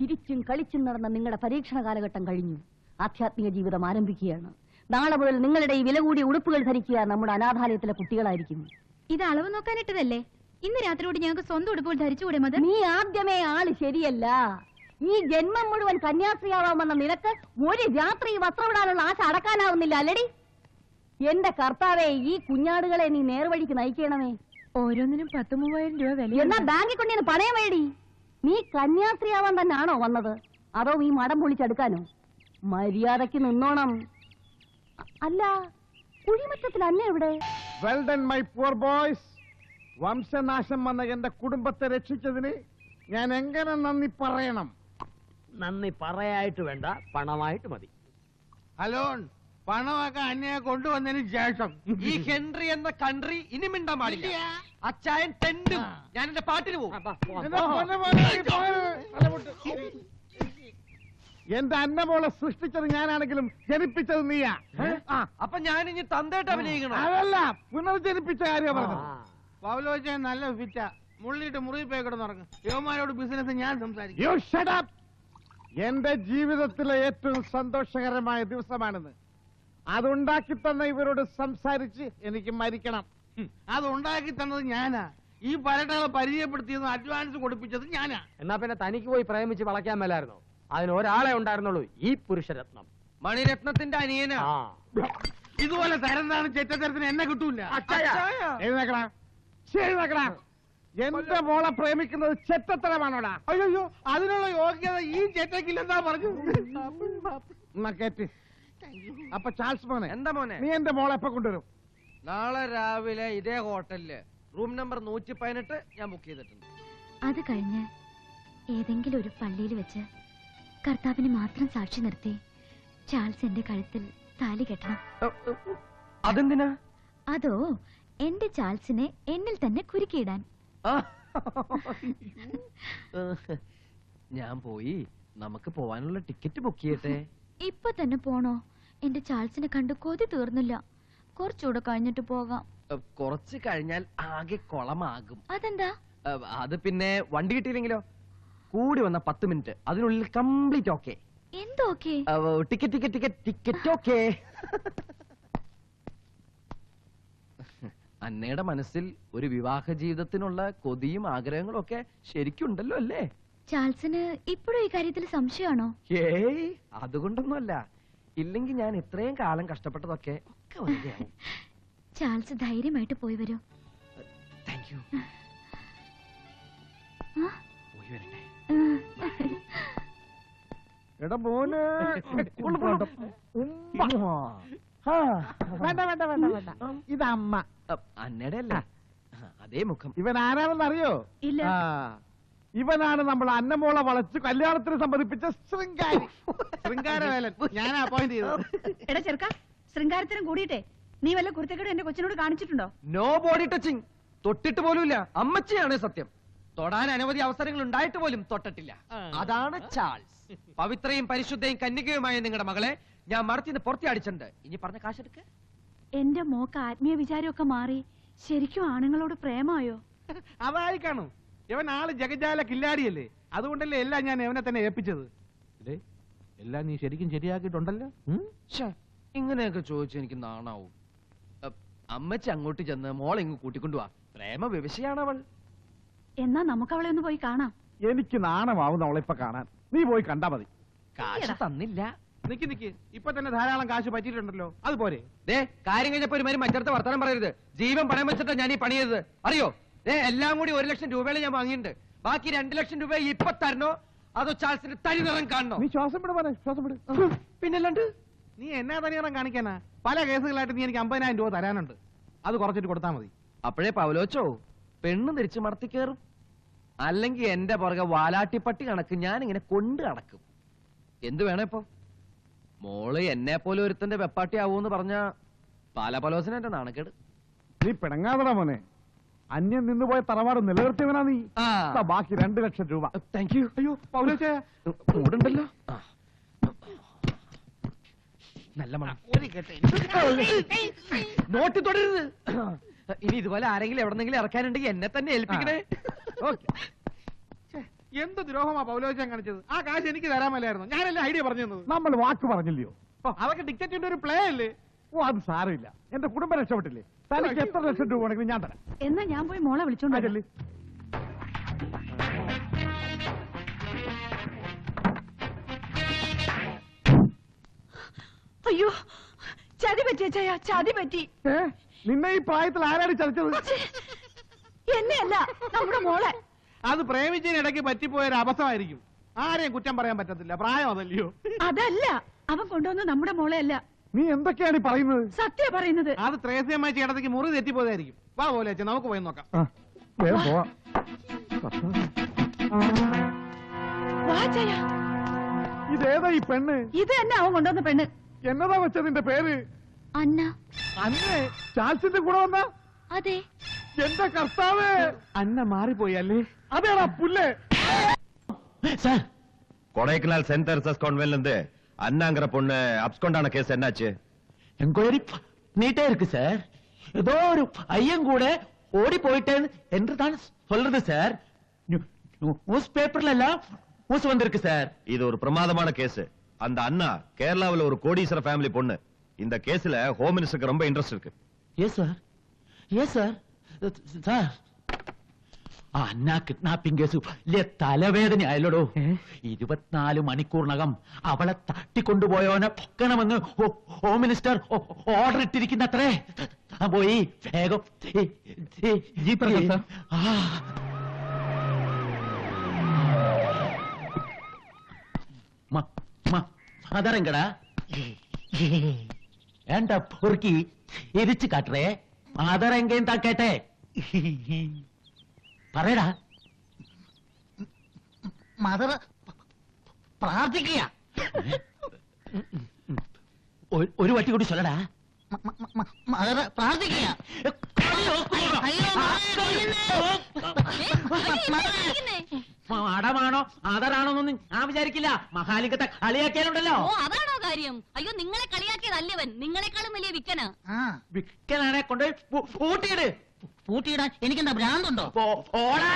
ചിരിച്ചും കളിച്ചും നടന്ന നിങ്ങളുടെ പരീക്ഷണ കാലഘട്ടം കഴിഞ്ഞു. ആധ്യാത്മിക ജീവിതം ആരംഭിക്കുകയാണ്. നാളെ മുതൽ നിങ്ങളുടെ ഈ വില കൂടിയ ഉടുപ്പുകൾ ധരിക്കുക നമ്മുടെ അനാഥാലയത്തിലെ കുട്ടികളായിരിക്കും. ഇത് അളവ് നോക്കാനിട്ടതല്ലേ? ഇന്ന് രാത്രിയോട് ഞങ്ങൾക്ക് സ്വന്തം ഉടുപ്പുകൾ ധരിച്ചുകൂടെ മദർ? നീ ആദ്യമേ ആള് ശരിയല്ല. ഈ ജന്മം മുഴുവൻ കന്യാസ്ത്രീയാവാമെന്ന നിനക്ക് ഒരു രാത്രി വസ്ത്രമിടാനുള്ള ആശ അടക്കാനാവുന്നില്ല അല്ലടി? എന്റെ കർത്താവേ, ഈ കുഞ്ഞാടുകളെ നീ നേർവഴിക്ക് നയിക്കണമേ. ഓരോന്നിനും 10,000-3000 രൂപ വില. എന്നാ ബാങ്കിൽ കൊണ്ടു പണയം വേടി. നീ കന്യാസ്ത്രീയാവാൻ തന്നെയാണോ വന്നത്, അതോ ഈ മടം പൊളിച്ചെടുക്കാനോ? മര്യാദക്ക് നിന്നോണം. അല്ല, കുഴിമറ്റത്തിൽ അന്നെ എവിടെ? Well done my poor boys. വംശനാശം വന്ന എന്റെ കുടുംബത്തെ രക്ഷിച്ചതിന് ഞാൻ എങ്ങനെ നന്ദി പറയണം? നന്ദി പറയായിട്ട് വേണ്ട, പണമായിട്ട് മതി. ഹലോ, പണമൊക്കെ അന്യെ കൊണ്ടുവന്നതിന് ശേഷം ഈ ഹെൻറി എന്ന കൺട്രി ഇനി മിണ്ടാൻ പാടില്ല. അച്ചായൻ തെണ്ടും. ഞാൻ എന്റെ പാട്ടിന് പോകും. എന്റെ അന്നമോളെ സൃഷ്ടിച്ചത് ഞാനാണെങ്കിലും ജനിപ്പിച്ചത് നീയാ. അപ്പൊ ഞാൻ ഇനി തന്തയായിട്ട് അഭിനയിക്കണം? അതല്ല, പുനർജനിപ്പിച്ച കാര്യം പറഞ്ഞത്. പൗലോച്ച നല്ല ഫിറ്റാ. മുള്ളിട്ട് മുറി പോയി കിടന്നുറങ്ങും. യുവമാരോട് ബിസിനസ് ഞാൻ സംസാരിക്കും. You shut up. എന്റെ ജീവിതത്തിലെ ഏറ്റവും സന്തോഷകരമായ ദിവസമാണെന്ന്. അതുണ്ടാക്കി തന്ന ഇവരോട് സംസാരിച്ച് എനിക്ക് മരിക്കണം. അത് ഉണ്ടാക്കി തന്നത് ഞാനാ. ഈ പരട്ടകളെ പരിചയപ്പെടുത്തിയതും അഡ്വാൻസ് കൊടുപ്പിച്ചത് ഞാനാ. എന്നാ പിന്നെ തനിക്ക് പോയി പ്രേമിച്ച് വളയ്ക്കാൻ മേലായിരുന്നോ? അതിന് ഒരാളെ ഉണ്ടായിരുന്നുള്ളൂ, ഈ പുരുഷരത്നം. മണിരത്നത്തിന്റെ അനിയനാ. ഇതുപോലെ തരംതാണ് ചെറ്റത്തരത്തിന് എന്നെ കിട്ടൂല. എഴുന്നേക്കടാ, എഴുന്നേക്കടാ. എന്റെ മോളെ പ്രേമിക്കുന്നത് ചെറ്റത്തരമാണോടാ? അയ്യോ, അതിനുള്ള യോഗ്യത ഈ ചെറ്റക്കില്ലെന്നാ പറഞ്ഞു. അപ്പൊ ചാൾസ് മോനെ, എന്താ മോനെ? നീ എന്റെ മോളെ എപ്പോ കൊണ്ടുവരും? നാളെ രാവിലെ ഇതേ ഹോട്ടലില് റൂം നമ്പർ 118 ഞാൻ ബുക്ക് ചെയ്തിട്ടുണ്ട്. അത് കഴിഞ്ഞ് ഏതെങ്കിലും ഒരു പള്ളിയിൽ വെച്ച് കർത്താവിന് മാത്രം സാക്ഷി നിർത്തി ചാൾസ് എന്റെ കഴുത്തിൽ താലി കെട്ടണം. അതെന്തിനാ? അതോ എന്റെ ചാൾസിനെ എന്നിൽ തന്നെ കുരുക്കിയിടാൻ. ഞാൻ പോയി നമുക്ക് പോവാനുള്ള ടിക്കറ്റ് ബുക്ക് ചെയ്യട്ടെ. ഇപ്പൊ തന്നെ പോണോ? എന്റെ ചാൾസിനെ കണ്ട് കൊതി തീർന്നില്ല. കുറച്ചുകൂടെ കഴിഞ്ഞിട്ട് പോകാം. കുറച്ച് കഴിഞ്ഞാൽ ആകെ കൊളമാകും. അതെന്താ? അത് പിന്നെ വണ്ടി കിട്ടിയില്ലെങ്കിലോ? കൂടി വന്ന 10 മിനിറ്റ്, അതിനുള്ളിൽ കംപ്ലീറ്റ് ഓക്കെ. എന്തോക്കെ? Ticket ticket ticket ticket okay. അന്നയുടെ മനസ്സിൽ ഒരു വിവാഹ ജീവിതത്തിനുള്ള കൊതിയും ആഗ്രഹങ്ങളും ഒക്കെ ശരിക്കുണ്ടല്ലോ അല്ലേ? ചാൾസിന് ഇപ്പോഴും ഈ കാര്യത്തിൽ സംശയമാണോ? ഏയ്, അതുകൊണ്ടൊന്നുമല്ല. ഇല്ലെങ്കിൽ ഞാൻ ഇത്രയും കാലം കഷ്ടപ്പെട്ടതൊക്കെ ഒക്കെ വരികയാവും. ചാൾസ് ധൈര്യമായിട്ട് പോയി വരൂ. Thank you. പോയി വരട്ടെ. എടാ മോനെ, വേണ്ട വേണ്ട വേണ്ട വേണ്ട, ഇത് അമ്മ. അന്നയുടെ അല്ലേ? അതേ മുഖം. ഇവൻ ആരാണെന്ന് അറിയോ? ഇല്ല. ഇവനാണ് നമ്മൾ അന്നമോളെ വളച്ച് കല്യാണത്തിന് സമ്മതിപ്പിച്ച ശൃംഗാരി. ശൃംഗാരവേലൻ ഞാൻ അപ്പോയിന്റ് ചെയ്തത്. എടാ ചെറുക്ക, ശൃംഗാരത്തിനും കൂടിയിട്ടെ നീ വല്ല കുരുത്തക്കേട് എന്റെ കൊച്ചിനോട് കാണിച്ചിട്ടുണ്ടോ? No body touching. തൊട്ടിട്ട് പോലുമില്ല. അമ്മച്ചിയാണ് സത്യം. തൊടാൻ അനവധി അവസരങ്ങൾ ഉണ്ടായിട്ട് പോലും തൊട്ടിട്ടില്ല. അതാണ് ചാൾസ്. പവിത്രയും പരിശുദ്ധയും കന്യകയുമായ നിങ്ങളുടെ മകളെ ഞാൻ മറത്തിന്ന് പുറത്തിയടിച്ചിട്ടുണ്ട്. ഇനി പറഞ്ഞ കാശെടുക്ക. എന്റെ മോക്ക് ആത്മീയ വിചാരമൊക്കെ മാറി ശരിക്കും ആണുങ്ങളോട് പ്രേമായോ? അതായി കാണും. ഇവൻ ആള് ജഗജാല കില്ലാടിയല്ലേ, അതുകൊണ്ടല്ലേ എല്ലാം ഞാൻ ഇവനെ തന്നെ ഏൽപ്പിച്ചത്. ഇതേ എല്ലാം നീ ശരിക്കും ശരിയാക്കിയിട്ടുണ്ടല്ലോ. ഇങ്ങനെയൊക്കെ ചോദിച്ചു എനിക്ക് നാണാവും. അമ്മച്ചി അങ്ങോട്ട് ചെന്ന് മോളെ ഇങ്ങ് കൂട്ടിക്കൊണ്ടുവാ. പ്രേമ വിവശയാണ് അവൾ. എന്നാ നമുക്ക് അവളെ ഒന്ന് പോയി കാണാം. എനിക്ക് നാണമാവുന്ന അവളെ ഇപ്പൊ കാണാൻ. നീ പോയി കണ്ടാ മതി. കാശ് തന്നില്ല. നിക്ക് നിക്ക്, ഇപ്പൊ തന്നെ ധാരാളം കാശ് പറ്റിയിട്ടുണ്ടല്ലോ, അതുപോലെ. ദേ, കാര്യം കഴിഞ്ഞപ്പോ ഒരു മാതിരി മറ്റടുത്ത് വർത്തമാനം പറയരുത്. ജീവൻ പണയം വെച്ചിട്ടാ ഞാൻ ഈ പണി ചെയ്തത്, അറിയോ? എല്ലാം കൂടി 1 ലക്ഷം രൂപയുടെ ഞാൻ വാങ്ങിയിട്ടുണ്ട്. ബാക്കി 2 ലക്ഷം രൂപ ഇപ്പൊ തരണോ അതോ ചാൾസിന്റെ തനി നിറം കാണണോ? നീ ശ്വാസം വിട പോലെ, ശ്വാസം വിട്. പിന്നല്ലാണ്ട് നീ എന്നാ തനിയറം കാണിക്കാനാ? പല കേസുകളായിട്ട് നീ എനിക്ക് 50,000 രൂപ തരാനുണ്ട്. അത് കുറച്ചിട്ട് കൊടുത്താൽ മതി. അപ്പോഴേ പൗലോച്ചോ പെണ്ണ് തിരിച്ചു മറത്തി കയറും. അല്ലെങ്കിൽ എന്റെ പുറകെ വാലാട്ടിപ്പട്ടി കണക്ക് ഞാൻ ഇങ്ങനെ കൊണ്ട് നടക്കും. എന്ത് വേണം ഇപ്പൊ? മോള് എന്നെ പോലെ ഒരുത്തന്റെ വെപ്പാട്ടി ആവൂന്ന് പറഞ്ഞ പാലപലോസിന് എന്റെ നാണക്കേട്. നീ പിണങ്ങാതടാ മോനെ. അന്യം നിന്നുപോയ തറവാട് നിലനിർത്തിയവനാ നീ. ബാക്കി 2 ലക്ഷം രൂപ. Thank you. അയ്യോ പൗലോച്ചേ, മൂടുണ്ടല്ലോ. നല്ല മണം. നോട്ടി തുടരുത്. ഇനി ഇതുപോലെ ആരെങ്കിലും എവിടെന്നെങ്കിലും ഇറക്കാനുണ്ടെങ്കിൽ എന്നെ തന്നെ ഏൽപ്പിക്കണേ. എന്ത് ദ്രോഹമാ പൗലോചൻ കാണിച്ചത്? ആ കാശ് എനിക്ക് തരാമല്ലായിരുന്നു, ഞാനല്ലേ ഐഡിയ പറഞ്ഞു തന്നത്. നമ്മൾ വാക്ക് പറഞ്ഞില്ലയോ? അതൊക്കെ ടിക്കറ്റിന്റെ ഒരു പ്ലേ അല്ലേ? ഓ അത് സാരമില്ല, എന്റെ കുടുംബം രക്ഷപ്പെട്ടില്ലേ? തനിക്ക് എത്ര ലക്ഷം രൂപ വേണമെങ്കിലും ഞാൻ തരാം. എന്നാ ഞാൻ പോയി മോളെ വിളിച്ചോണ്ട് വരാം. ചെല്ലി. അയ്യോ, ചതി പറ്റി അച്ഛാ, ചതി പറ്റി. നിന്നെ ഈ പ്രായത്തിൽ ആരാണ് ചതിച്ചത്? എന്നെയല്ല, നമ്മുടെ മോളെ. അത് പ്രേമിച്ചതിനിടയ്ക്ക് പറ്റിപ്പോയൊരു അബദ്ധമായിരിക്കും. ആരെയും കുറ്റം പറയാൻ പറ്റത്തില്ല, പ്രായം അതല്ലയോ. അതല്ല, അവൻ കൊണ്ടുവന്ന് നമ്മുടെ മോളെ അല്ല. നീ എന്തൊക്കെയാണ് ഈ പറയുന്നത്? സത്യ പറയുന്നത്. അത് ത്രേസ്യമായി ചേട്ടത്തേക്ക് മുറി തെറ്റിപ്പോയതായിരിക്കും. വാ പോലെ നമുക്ക് പോയി നോക്കാം. വേഗം പോവാം. വാ ചയ. ഇതേതാ ഈ പെണ്ണ്? ഇത് തന്നെ അവൻ കൊണ്ടുവന്ന പെണ്ണ്. എന്നതാ വെച്ചതിന്റെ പേര്? അന്ന. അന്നേ ചാൾസിന്റെ കൂടെ വന്ന? അതെ. എന്റെ കർത്താവ്, അന്ന മാറിപ്പോയി അല്ലേ? അതേടാ പുല്ലേ. சார் கொடைக்கானல் சென்ட் தெரசாஸ் கான்வென்ட்ல இருந்து அண்ணாங்கிற பொண்ணு அப்ஸ்கொண்டான கேஸ் என்னாச்சு? என்கொயரி நீட்டே இருக்கு சார். ஏதோ ஒரு ஐயன் கூட ஓடி போயிட்டேன் என்று தான் சொல்றது சார். நியூஸ் பேப்பர்ல எல்லாம் நியூஸ் வந்திருக்கு சார். இது ஒரு பிரமாதமான கேஸ். அந்த அண்ணா கேரளாவுல ஒரு கோடீஸ்வர ஃபேமிலி பொண்ணு. இந்த கேஸ்ல ஹோம் மினிஸ்டருக்கு ரொம்ப இன்ட்ரெஸ்ட் இருக்கு. Yes sir, yes sir. Sir, ആ അന്നാ കിഡ്നാപ്പിംഗ് കേസ് വലിയ തലവേദന ആയല്ലോടോ. 24 മണിക്കൂറിനകം അവളെ തട്ടിക്കൊണ്ടുപോയവനെ പൊക്കണമെന്ന് ഹോം മിനിസ്റ്റർ ഓർഡർ ഇട്ടിരിക്കുന്ന അത്രേ. പോയി വേഗം അതറങ്കടാ ഏണ്ട പൊറുക്കി ഇരിച്ചു കാട്ടറേ. അതറെങ്കേം താക്കേട്ടെ പറയടാ. മദർ പ്രാർത്ഥിക്കുക. ഒരു വട്ടി കൂടി ചൊല്ലടാ. മദർ പ്രാർത്ഥിക്കുക. അടമാണോ ആധാറാണോന്നൊന്നും ഞാൻ വിചാരിക്കില്ല. മഹാലിംഗത്തെ കളിയാക്കിയാലുണ്ടല്ലോ. അതാണോ കാര്യം? അയ്യോ, നിങ്ങളെ കളിയാക്കിയതല്ലവൻ, നിങ്ങളെക്കാളും വലിയ വിക്കനാ. വിക്കനാണെ കൊണ്ട് പൂട്ടിയിട്. പൂട്ടിയിടാൻ എനിക്കെന്താ ഭ്രാന്തുണ്ടോ? ഓടാ.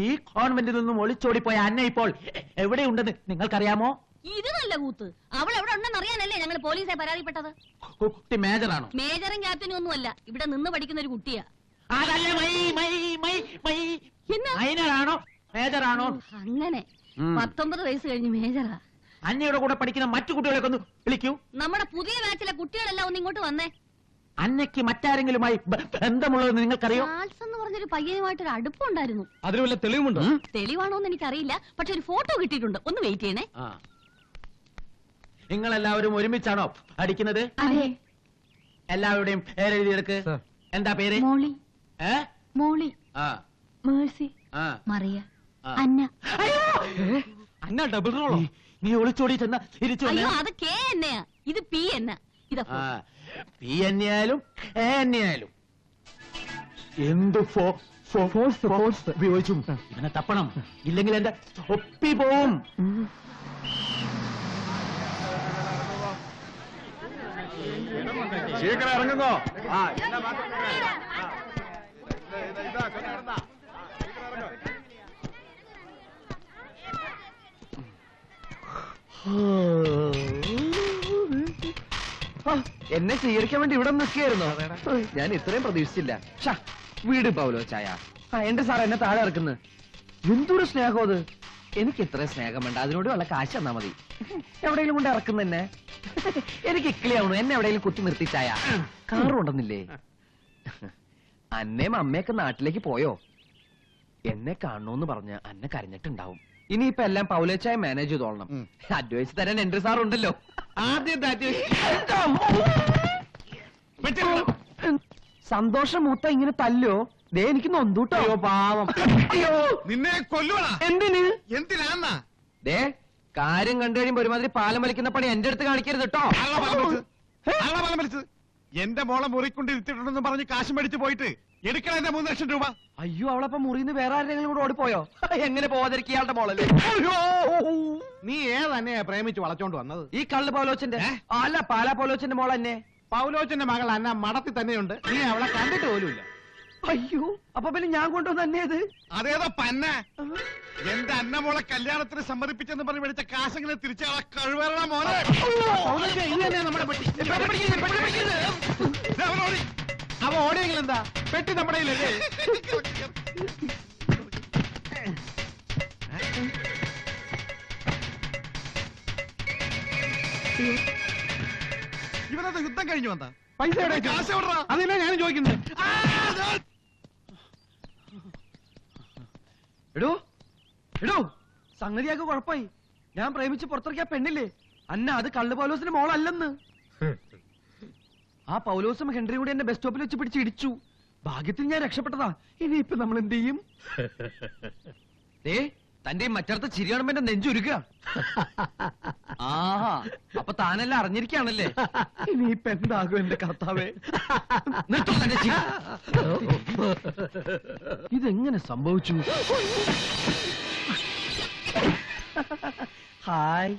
ഈ കോൺവെന്റിൽ നിന്നും ഒളിച്ചോടിപ്പോയ അന്ന ഇപ്പോൾ എവിടെയുണ്ടെന്ന് നിങ്ങൾക്കറിയാമോ? ഇത് നല്ല കൂത്ത്. അവൾ എവിടെ ഉണ്ടെന്ന് അറിയാനല്ലേ ഞങ്ങൾ പോലീസെ പരാതിപ്പെട്ടത്. കുട്ടി മേജറാണോ? മേജറും ക്യാപ്റ്റനും ഒന്നുമല്ല, ഇവിടെ നിന്ന് പഠിക്കുന്ന ഒരു കുട്ടിയാ. അതല്ലേ മൈനറാണോ മേജറാണോ? അങ്ങനെ 19 വയസ്സ് കഴിഞ്ഞ് മേജറാ. അന്നയുടെ കൂടെ പഠിക്കുന്ന മറ്റു കുട്ടികളെ ഒന്ന് വിളിക്കൂ. നമ്മുടെ പുതിയ ബാച്ചിലെ കുട്ടികളെല്ലാം ഒന്ന് ഇങ്ങോട്ട് വന്നേ. അന്നയ്ക്ക് മറ്റാരെങ്കിലുമായി ബന്ധമുള്ളതെന്ന് നിങ്ങൾക്കറിയോ? ചാൾസ് എന്ന് പറഞ്ഞൊരു പയ്യനുമായിട്ടൊരു അടുപ്പുണ്ടായിരുന്നു. അതിന് വല്ല തെളിവുമുണ്ടോ? തെളിവാണോന്ന് എനിക്കറിയില്ല, പക്ഷെ ഒരു ഫോട്ടോ കിട്ടിയിട്ടുണ്ട്. ഒന്ന് വെയിറ്റ് ചെയ്യണേ. നിങ്ങളെല്ലാവരും ഒരുമിച്ചാണോ പഠിക്കുന്നത്? അതെ. എല്ലാവരുടെയും പേരെഴുതിയെടുക്ക്. എന്താ പേര്? മോളി. മോളി. മേഴ്സി. മറിയ. അന്ന. അന്ന ഡബിൾ റോളോ? നീ ഒളിച്ചോടി ചെന്ന തിരിച്ചു. അയ്യോ, അത് കെ എന്നയാ, ഇത് പി എന്ന. ഇതാ പി എന്നെയായാലും എ എന്നെയായാലും എന്ത് ഫോഴ്സ് ഉപയോഗിച്ചും ഇവനെ തപ്പണം. ഇല്ലെങ്കിൽ എന്റെ ഒപ്പി പോവും. ശീഘ്രം ഇറങ്ങുന്നോ? എന്നെ സ്വീകരിക്കാൻ വേണ്ടി ഇവിടെ നിൽക്കുകയായിരുന്നോ? ഞാൻ ഇത്രയും പ്രതീക്ഷിച്ചില്ല. വീട് പൗലോ ചായ. എന്റെ സാർ എന്നെ താഴെ ഇറക്കുന്നു. എന്തൊരു സ്നേഹം അത്. എനിക്ക് ഇത്രയും സ്നേഹം വേണ്ട, അതിനോട് വല്ല കാശ് തന്നാ മതി. എവിടെയെങ്കിലും കൊണ്ട് ഇറക്കുന്ന എന്നെ എനിക്ക് ഇക്ലിയാവണു. എന്നെ എവിടെയെങ്കിലും കുത്തി നിർത്തി ചായ. കാറും ഉണ്ടെന്നില്ലേ? അന്നേം അമ്മയൊക്കെ നാട്ടിലേക്ക് പോയോ? എന്നെ കാണണോന്ന് പറഞ്ഞ് അന്നെ കരഞ്ഞിട്ടുണ്ടാവും. ഇനിയിപ്പോ എല്ലാം പൗലോച്ചായ മാനേജ് ചെയ്തോളണം. അഡ്വൈസ് തരാൻ എന്റെ സാർ ഉണ്ടല്ലോ. സന്തോഷം മൂത്ത ഇങ്ങനെ തല്ലോ. ദേ എനിക്ക് നൊന്തൂട്ടോ. പാവം. നിന്നെ കൊല്ലുവാ. എന്തിന്? എന്തിനാന്നാ? ദേ കാര്യം കണ്ടു കഴിയുമ്പോ ഒരുമാതിരി പാലം വലിക്കുന്ന പണി എന്റെ അടുത്ത് കാണിക്കരുത് കേട്ടോ. എന്റെ മോളെ മുറിക്കൊണ്ടിരുത്തിട്ടുണ്ടെന്ന് പറഞ്ഞ് കാശ് മേടിച്ച് പോയിട്ട് എടുക്കണ എന്റെ 3 ലക്ഷം രൂപ. അയ്യോ, അവളപ്പോ മുറിന്ന് വേറെ ആരെങ്കിലും കൂടെ ഓടിപ്പോയോ? എങ്ങനെ പോവാതിരിക്കും ഇയാളുടെ മോളല്ലേ? നീ ഏതന്നെയാ പ്രേമിച്ച് വളച്ചോണ്ട് വന്നത്? ഈ കള്ള് പൗലോച്ചന്റെ അല്ല, പാലാ പൗലോച്ചന്റെ മോൾ തന്നെ. പൗലോച്ചന്റെ മകൾ അന്ന മടത്തി തന്നെയുണ്ട്. നീ അവളെ കണ്ടിട്ട് പോലുമില്ല. അയ്യോ അപ്പൊ പിന്നെ ഞാൻ കൊണ്ടുവന്ന് തന്നെ ഇത് അതേതാ പന്ന എന്റെ അന്നമോളെ കല്യാണത്തിന് സമ്മതിപ്പിച്ചെന്ന് പറഞ്ഞ് മേടിച്ച കാശെങ്കിലും തിരിച്ചാളെ കഴിവേറണ മോനെ. ഇത് തന്നെ നമ്മുടെ പെട്ടി. അവ ഓടിയെങ്കിൽ എന്താ പെട്ടി നമ്മുടെ കയ്യിലല്ലേ? ഇവനത് യുദ്ധം കഴിഞ്ഞു വന്നാ പൈസ എവിടെ? കാശ് എവിടെടാ? അതിനാ ഞാൻ ചോദിക്കുന്നത്. എടോ എടോ സംഗതിയാക്ക് കുഴപ്പമായി. ഞാൻ പ്രേമിച്ച് പുറത്തിറക്കിയ പെണ്ണില്ലേ അന്ന അത് കള്ളു പൗലോസിന്റെ മോളല്ലെന്ന്. ആ പൗലോസും ഹെൻറിയും കൂടി എന്നെ ബസ് സ്റ്റോപ്പിൽ വെച്ച് പിടിച്ച് ഇടിച്ചു. ഭാഗ്യത്തിന് ഞാൻ രക്ഷപ്പെട്ടതാ. ഇനിയിപ്പൊ നമ്മൾ എന്ത് ചെയ്യും? തന്റെ മറ്റടുത്ത ചിരി കാണുമ്പോ എന്റെ നെഞ്ചുരുക്കുക. ആഹാ അപ്പൊ താനെല്ലാം അറിഞ്ഞിരിക്കുകയാണല്ലേ. ഇനിയിപ്പൊ എന്താകും എന്റെ കർത്താവേ? നിർത്തൂ തന്റെ ചിരി. ഇതെങ്ങനെ സംഭവിച്ചു? ഹായ്